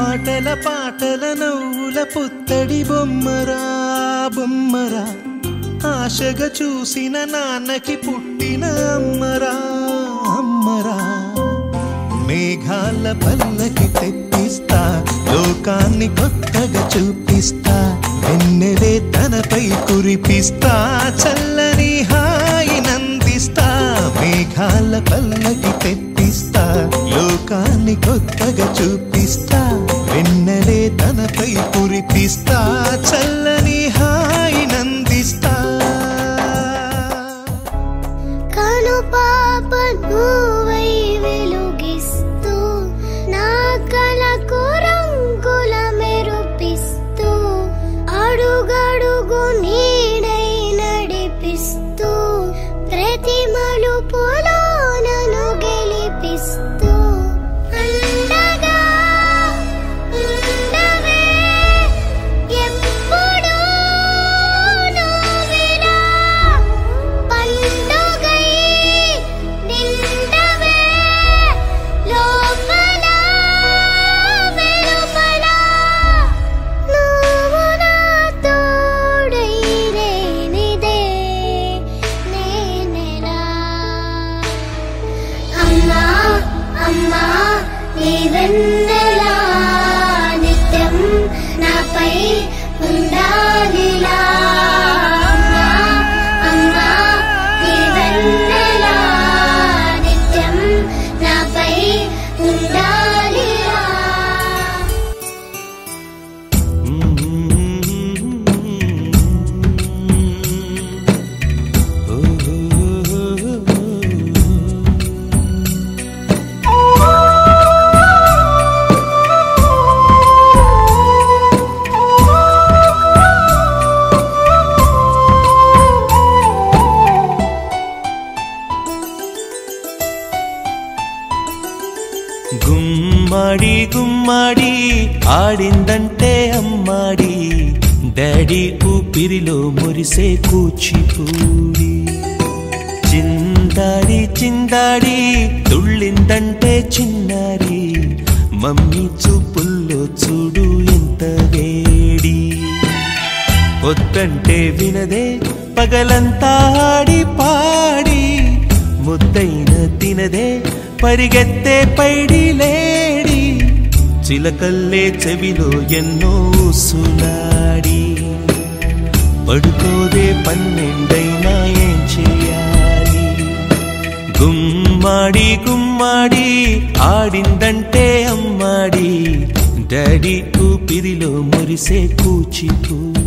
ఆటల పాటల నవ్వుల పుత్తడి బొమ్మరా బొమ్మరా ఆశగా చూసిన నాన్నకి పుట్టిన అమ్మరా అమ్మరా మేఘాల పల్లకి తెప్పిస్తా లోకాన్ని కొత్తగా చూపిస్తా వెన్నెలే తనపై కురిపిస్తా చల్లని హాయినందిస్తా మేఘాల పల్లకి తెప్పిస్తా లోకాన్ని కొత్తగా చూపిస్తా వెన్నెలే తనపై కురిపిస్తా చల్లని హాయినందిస్తా కను పాప నువ్వై వెలుగిస్తూ నా కలకు రంగుల మెరుపిస్తూ అడుగడుగు నీడై నడిపిస్తూ ప్రతి మలుపులో నన్ను గెలిపిస్తూ అండగా ఉండవే ఎప్పుడూ నువ్విలా పండుగై నిండవే లోపల వెలుపల నువ్వు నా తోడై లేనిదే నేనెలా అమ్మా అమ్మా నీ వెన్నెలా నిత్యం నాపై ఉండాలిలా అమ్మా అమ్మా నీ వెన్నెలా నిత్యం నాపై ఉండాలిలా గుమ్మడి గుమ్మడి ఆడిందంటే అమ్మాడి డాడీ ఊపిరిలో మురిసే కూచిపూడి చిందాడి చిందాడి తుళ్ళిందంటే చిన్నారి మమ్మీ చూపుల్లో చూడు ఎంత వేడి వద్దంటే వినదే పగలంతా ఆడి పాడి ముద్దైన తినదే పరిగెత్తే పైడి లేడి చిలకల్లే చెవిలో ఎన్నో సులాడి పడుకోదే పన్నెండైనా ఏం చేయాలి గుమ్మాడి గుమ్మాడి ఆడిందంటే అమ్మాడి డాడీ ఊపిరిలో మురిసే కూచిపూడి